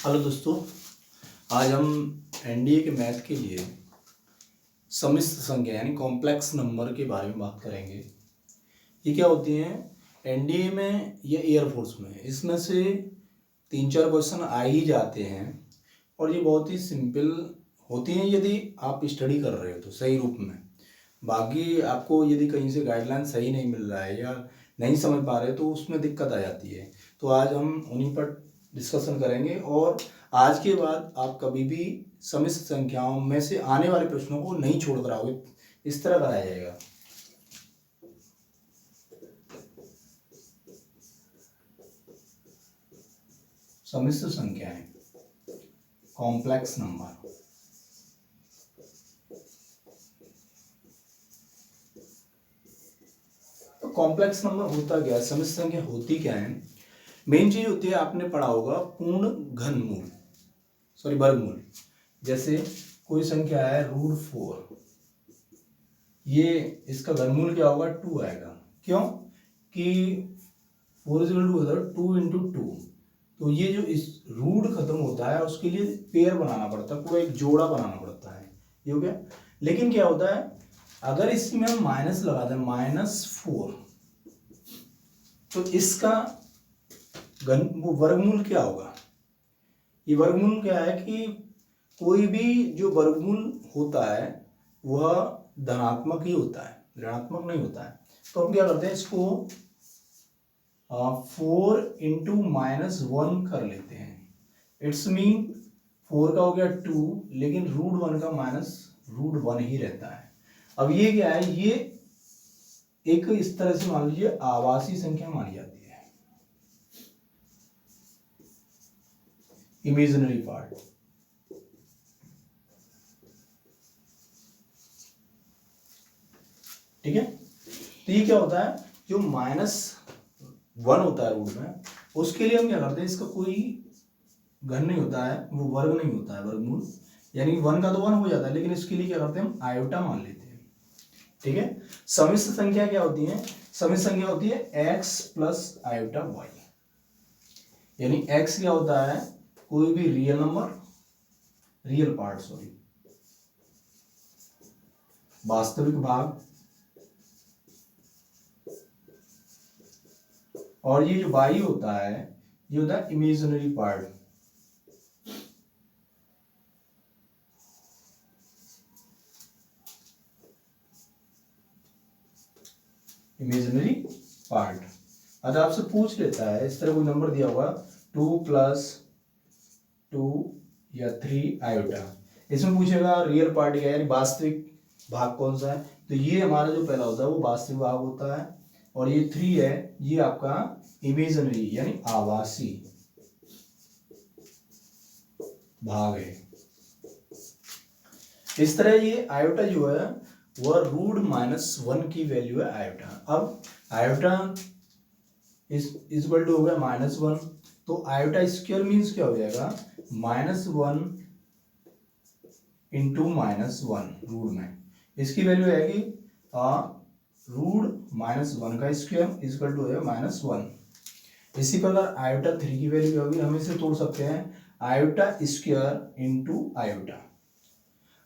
Hello दोस्तों, आज हम एनडीए के मैथ के लिए सम्मिश्र संख्या यानी कॉम्प्लेक्स नंबर के बारे में बात करेंगे। ये क्या होती हैं एनडीए में या एयरफोर्स में, इसमें से 3-4 क्वेश्चन आ ही जाते हैं और ये बहुत ही सिंपल होती हैं यदि आप स्टडी कर रहे हो तो सही रूप में। बाकी आपको यदि कहीं से गाइडलाइन सही नहीं मिल रहा है या नहीं समझ पा रहे तो उसमें दिक्कत आ जाती है। तो आज हम उन्हीं पर डिस्कशन करेंगे और आज के बाद आप कभी भी सम्मिश्र संख्याओं में से आने वाले प्रश्नों को नहीं छोड़ कर आओगे, इस तरह कराया जाएगा। सम्मिश्र संख्याएं, कॉम्प्लेक्स नंबर। तो कॉम्प्लेक्स नंबर होता क्या है, सम्मिश्र संख्या होती क्या है? मेन चीज होती है, आपने पढ़ा होगा पूर्ण घनमूल, सॉरी वर्गमूल। जैसे कोई संख्या है √4, ये इसका घनमूल क्या होगा? 2 आएगा। क्यों कि 4 = 2 होता है, 2 × 2। तो ये जो इस रूट खत्म होता है उसके लिए पेयर बनाना पड़ता है, पूरा एक जोड़ा बनाना पड़ता है। ये हो गया। लेकिन क्या होता है अगर इसमें हम माइनस लगा दें, -4, तो इसका वर्गमूल क्या होगा? ये वर्गमूल क्या है कि कोई भी जो वर्गमूल होता है वह धनात्मक ही होता है, ऋणात्मक नहीं होता है। तो हम क्या करते हैं, इसको 4 × -1 कर लेते हैं। इट्स मीन 4 का हो गया 2, लेकिन √1 का -√1 ही रहता है। अब ये क्या है, ये एक इस तरह से मान लीजिए आवासी संख्या मानी जाती है, इमेजिनरी पार्ट। ठीक है। तो ये क्या होता है, जो -1 होता है रूट में, उसके लिए हम क्या करते हैं, इसका कोई घन नहीं होता है, वो वर्ग नहीं होता है, वर्गमूल यानी 1 का तो 1 हो जाता है, लेकिन इसके लिए क्या करते हैं हम आयोटा मान लेते हैं। ठीक है। सम्मिश्र संख्या क्या होती है? सम्मिश्र संख्या होती है x + i, यानी x क्या होता है, कोई भी real number, real part sorry, वास्तविक भाग, और ये जो y होता है ये होता है इमेजिनरी पार्ट। Imaginary part. अगर आपसे पूछ लेता है, इस तरह कोई नंबर दिया होगा 2 + 2 या 3 आयोटा, इसमें पूछेगा रियल पार्ट क्या है, यानी वास्तविक भाग कौन सा है। तो ये हमारा जो पहला होता है वो वास्तविक भाग होता है, और ये 3 है ये आपका इमेजिनरी यानी आभासी भाग है। इस तरह ये आयोटा जो है वह √-1 की वैल्यू है आयोटा। अब आयोटा इस बल्टू हो गया -1, तो आयोटा स्क्वायर मीन्स क्या हो जाएगा, -1 × -1 रूट में। इसकी वैल्यू आएगी √-1 का स्क्वायर इक्वल टू है -1। इसी प्रकार आयोटा 3 की वैल्यू क्या होगी, हम इसे तोड़ सकते हैं, आयोटा स्क्वायर × आयोटा।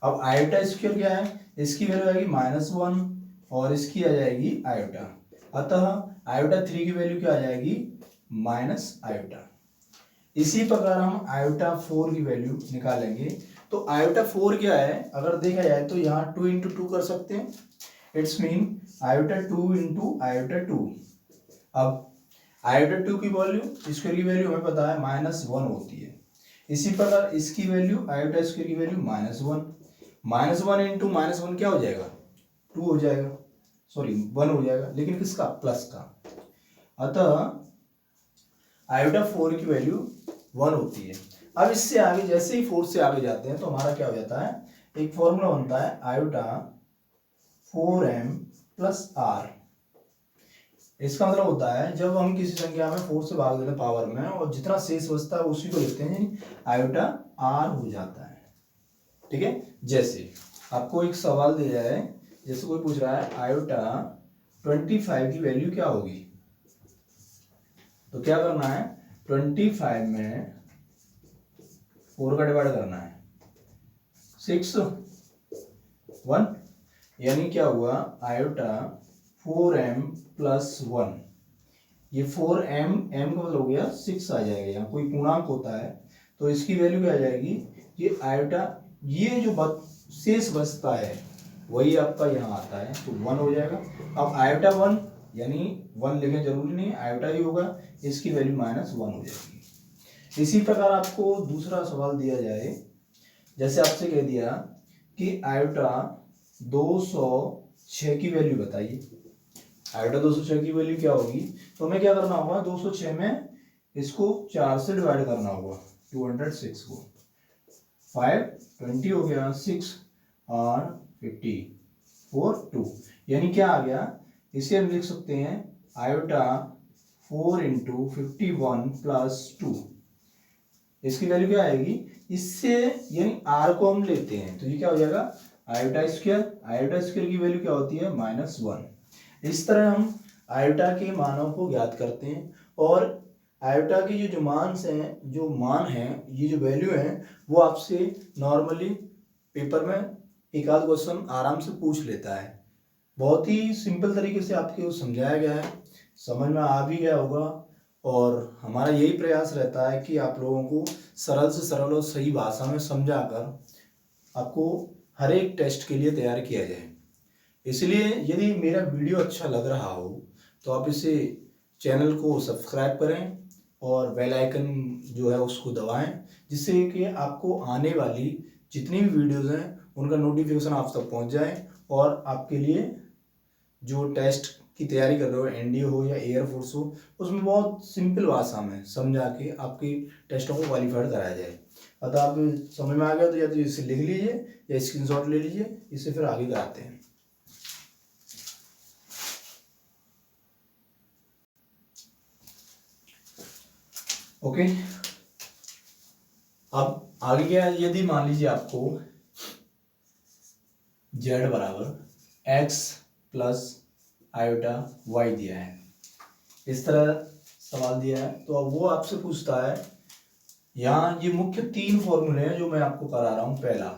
अब आयोटा स्क्वायर क्या है, इसकी वैल्यू आएगी -1 और इसकी आ जाएगी आयोटा, अतः आयोटा 3 की वैल्यू क्या आ जाएगी, -आयोटा। इसी प्रकार हम आयोटा 4 की वैल्यू निकालेंगे। तो आयोटा 4 क्या है, अगर देखा जाए तो यहाँ 2 × 2 कर सकते हैं, इट्स मीन आयोटा 2 × आयोटा 2। अब आयोटा 2 की वैल्यू, स्क्वायर की वैल्यू हमें पता है -1 होती है। इसी प्रकार इसकी वैल्यू, आयोटा स्क्वायर की वैल्यू -1, -1 × -1 क्या हो जाएगा, 2 हो जाएगा, सॉरी 1 हो जाएगा, लेकिन किसका, प्लस का। अतः आयोटा 4 की वैल्यू 1 होती है। अब इससे आगे जैसे ही 4 से आगे जाते हैं तो हमारा क्या हो जाता है, एक फॉर्मूला बनता है आयोटा 4m + r। इसका मतलब होता है जब हम किसी संख्या में 4 से भाग देते हैं पावर में, और जितना शेष बचता है उसी को लिखते हैं, यानी आयोटा r हो जाता है। ठीक है। जैसे आपको एक सवाल दिया जाए, जैसे कोई पूछ रहा है आयोटा 25 की वैल्यू क्या होगी, तो क्या करना है, 25 में 4 का डिवाइड करना है 6 1, यानी क्या हुआ आयोटा 4m प्लस 1, ये 4m, m का मतलब हो गया 6 आ जाएगा, यहाँ कोई पूर्णांक होता है तो इसकी वैल्यू क्या आ जाएगी, ये आयोटा, ये जो शेष बचता है वही आपका यहाँ आता है तो 1 हो जाएगा। अब आयोटा 1 यानी 1 लिखें जरूरी नहीं, आयोटा ही होगा, इसकी वैल्यू -1 हो जाएगी। इसी प्रकार आपको दूसरा सवाल दिया जाए, जैसे आपसे कह दिया कि आयोटा 206 की वैल्यू बताइए, आयोटा 206 की वैल्यू क्या होगी, तो हमें क्या करना होगा, 206 में इसको 4 से डिवाइड करना होगा, 206 को, 5 20 हो गया, 6 और 50 4 2, यानी क्या आ गया, इसे हम लिख सकते हैं आयोटा 4 × 51 + 2, इसकी वैल्यू क्या आएगी, इससे यानी r को हम लेते हैं तो ये क्या हो जाएगा आयोटा स्क्वायर की वैल्यू क्या होती है -1। इस तरह हम आयोटा के मानों को ज्ञात करते हैं और आयोटा के जो मान हैं, ये जो वैल्यू है वो आपसे नॉर्मली पेपर में एक आध क्वेश्चन आराम से पूछ लेता है। बहुत ही सिंपल तरीके से आपको समझाया गया है, समझ में आ भी गया होगा और हमारा यही प्रयास रहता है कि आप लोगों को सरल से सरल और सही भाषा में समझाकर आपको हर एक टेस्ट के लिए तैयार किया जाए। इसलिए यदि मेरा वीडियो अच्छा लग रहा हो तो आप इसे चैनल को सब्सक्राइब करें और बेल आइकन जो है उसको दबाएं, जिससे कि आपको आने वाली जितनी भी वीडियोज़ हैं उनका नोटिफिकेशन आप तक पहुंच जाए और आपके लिए जो टेस्ट की तैयारी कर रहे हो, एनडीए हो या एयरफोर्स हो, उसमें बहुत सिंपल भाषा में समझा के आपकी टेस्टों को क्वालिफाइड कराया जाए। अतः आप समझ में आ गया तो या तो इसे लिख लीजिए या स्क्रीनशॉट ले लीजिए, इसे फिर आगे कराते हैं। ओके, अब आगे क्या, यदि मान लीजिए आपको z बराबर x प्लस आयोटा y दिया है, इस तरह सवाल दिया है, तो अब वो आपसे पूछता है, यहाँ ये मुख्य 3 फॉर्मूले हैं जो मैं आपको करा रहा हूं। पहला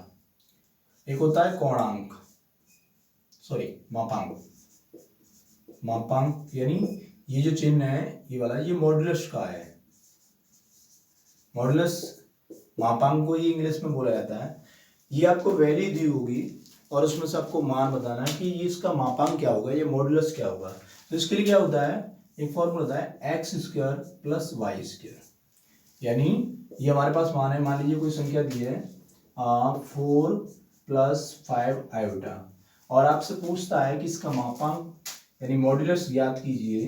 एक होता है कोणांक, मापांक यानी ये जो चिन्ह है ये वाला, ये मॉड्यूलस का है, मॉड्यूलस मापांक को ही इंग्लिश में बोला जाता है। ये आपको वैल्यू दी होगी और उसमें से आपको मान बताना है कि ये इसका मापांक क्या होगा, ये मॉड्यूलस क्या होगा। तो इसके लिए क्या होता है, एक फॉर्मूला होता है x² + y², यानी ये हमारे पास मान है, मान लीजिए कोई संख्या दी है 4 + 5 आयोटा और आपसे पूछता है कि इसका मापांक यानी मॉड्यूलस ज्ञात कीजिए,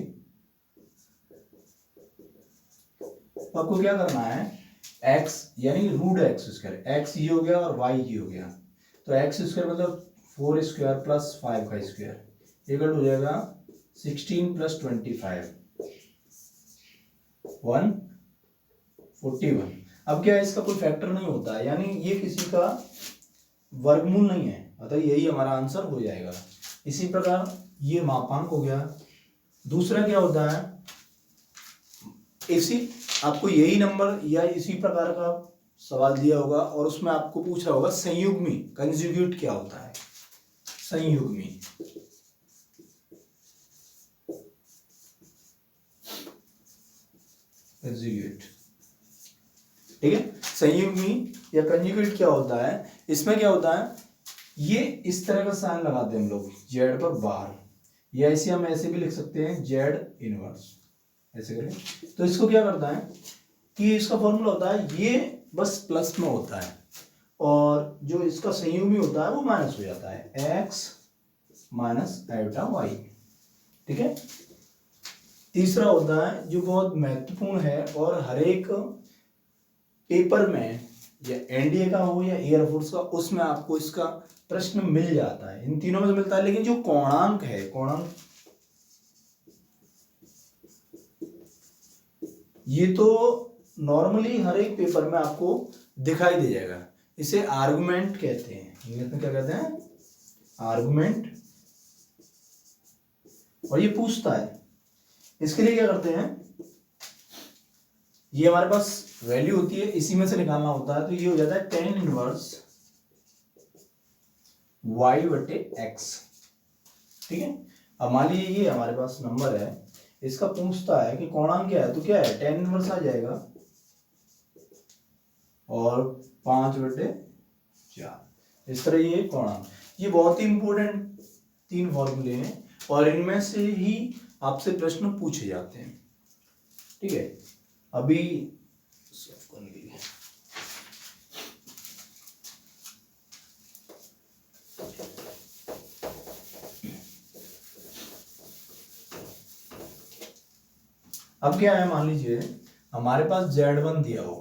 तो आपको क्या करना है, x यानी √x², x ये हो गया और y ये हो गया, तो x² मतलब 4² + 5 का स्क्वायर इक्वल हो जाएगा 16 + 25 141। अब क्या है, इसका कोई फैक्टर नहीं होता है, यानी ये किसी का वर्गमूल नहीं है, अतः यही हमारा आंसर हो जाएगा। इसी प्रकार ये मापांक हो गया। दूसरा क्या होता है, इसी आपको यही नंबर या इसी प्रकार का सवाल दिया होगा और उसमें आपको पूछ रहा होगा संयुग्मी, कंजुगेट क्या होता है, संयुग्मी। कंजुगेट, ठीक है, संयुग्मी या कंजुगेट क्या होता है, इसमें क्या होता है, ये इस तरह का साइन लगाते हैं हम लोग जेड पर बाहर, या ऐसे हम ऐसे भी लिख सकते हैं जेड इनवर्स, ऐसे करें तो इसको क्या करता है कि इसका फॉर्मूला होता है ये बस प्लस में होता है और जो इसका संयुग्मी होता है वो माइनस हो जाता है, x - आयोटा y, ठीक है। तीसरा होता है जो बहुत महत्वपूर्ण है और हर एक पेपर में या एनडीए का हो या एयरफोर्स का, उसमें आपको इसका प्रश्न मिल जाता है, इन तीनों में से मिलता है, लेकिन जो कोणांक है, कोणांक ये तो नॉर्मली हर एक पेपर में आपको दिखाई दे जाएगा, इसे आर्गुमेंट कहते हैं, इंग्लिश में क्या कहते हैं, आर्गुमेंट, और ये पूछता है। इसके लिए क्या करते हैं, ये हमारे पास वैल्यू होती है, इसी में से निकालना होता है, तो ये हो जाता है tan इनवर्स y बटे x। ठीक है, अब मान लीजिए ये हमारे पास नंबर है, इसका पूछता है कि कोणांक क्या है, तो क्या है tan इनवर्स आ जाएगा और 5/4, इस तरह ये कोणांक। ये बहुत ही इंपॉर्टेंट 3 फॉर्मूले हैं और इनमें से ही आपसे प्रश्न पूछे जाते हैं। ठीक है, अभी सॉल्व करने के लिए अब क्या है, मान लीजिए हमारे पास Z1 दिया हो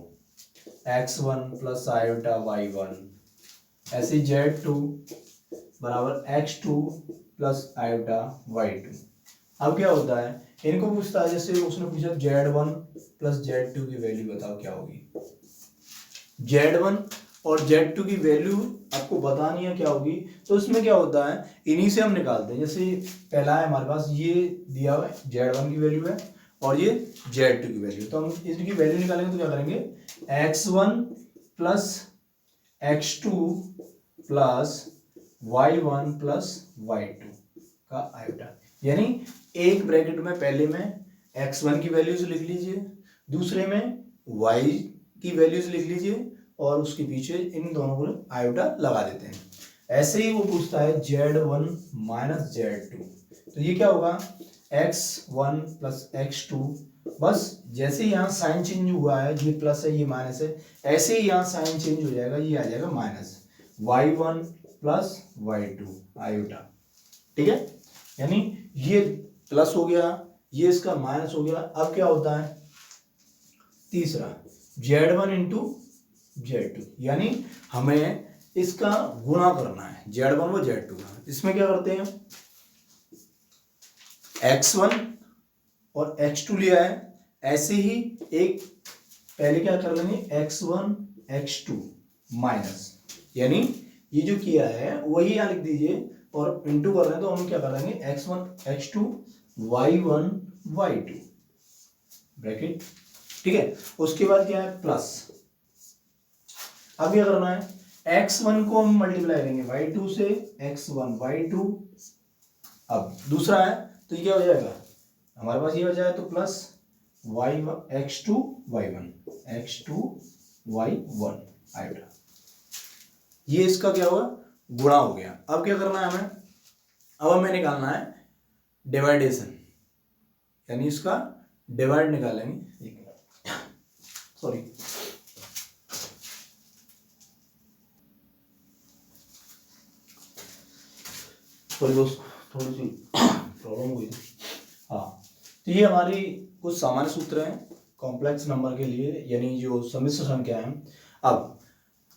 x1 प्लस आयोटा y1, ऐसे Z2 बराबर x2 प्लस आयोटा y2। अब क्या होता है, इनको पूछता है, जैसे उसने पूछा Z1 प्लस Z2 की वैल्यू बताओ क्या होगी। Z1 और Z2 की वैल्यू आपको बतानी है क्या होगी, तो इसमें क्या होता है, इन्हीं से हम निकालते हैं। जैसे पहला है हमारे पास ये दिया हुआ है, Z1 की वैल्यू है और ये Z2 की वैल्यू, तो हम इसकी वैल्यू निकालेंगे तो क्या करेंगे, x1 plus x2 plus y1 plus y2 का आयोटा, यानी एक ब्रैकेट में पहले में x1 की वैल्यूज लिख लीजिए, दूसरे में y की वैल्यूज लिख लीजिए और उसके पीछे इन दोनों को आयोटा लगा देते हैं। ऐसे ही वो पूछता है Z1 माइनस Z2, तो ये क्या होगा, x1 प्लस x2, बस जैसे यहाँ साइन चेंज हुआ है, ये प्लस है ये माइनस है, ऐसे ही यहाँ साइन चेंज हो जाएगा, ये आ जाएगा minus y1 plus y2 iota. ठीक है, यानी ये प्लस हो गया, ये इसका माइनस हो गया। अब क्या होता है, तीसरा Z1 इंटू Z2, यानी हमें इसका गुणा करना है, Z1 व Z2 का। इसमें क्या करते हैं, x1 और x2 लिया है, ऐसे ही एक पहले क्या कर लेंगे, x1 x2 माइनस, यानी ये जो किया है वही यहां लिख दीजिए और इंटू कर रहे हैं तो हम क्या कर लेंगे, x1 x2 y1 y2 bracket. ठीक है, उसके बाद क्या है, प्लस। अब क्या करना है, x1 को हम मल्टीप्लाई करेंगे y2 से, x1 y2। अब दूसरा है तो ये क्या हो जाएगा, हमारे पास ये हो जाए तो plus y1 x2 y1 x2 y1 iota, ये इसका क्या होगा, गुणा हो गया। अब क्या करना है हमें, अब हमें निकालना है डिवाइडेशन, यानी इसका डिवाइड निकालेंगे, सॉरी दोस्त थोड़ी सी प्रॉब्लम हुई थी। हाँ, तो ये हमारी कुछ सामान्य सूत्र हैं कॉम्प्लेक्स नंबर के लिए, यानी जो सम्मिश्र संख्या है। अब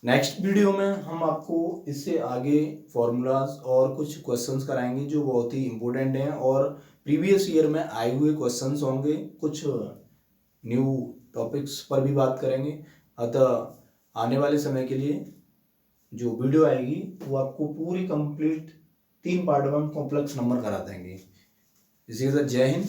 नेक्स्ट वीडियो में हम आपको इससे आगे फॉर्मूलाज और कुछ क्वेश्चंस कराएंगे जो बहुत ही इम्पोर्टेंट हैं और प्रीवियस ईयर में आए हुए क्वेश्चंस होंगे, कुछ न्यू टॉपिक्स पर भी बात करेंगे। अतः आने वाले समय के लिए जो वीडियो आएगी वो आपको पूरी कंप्लीट 3 पार्ट में कॉम्प्लेक्स नंबर करा देंगे। इसी के साथ जय हिंद।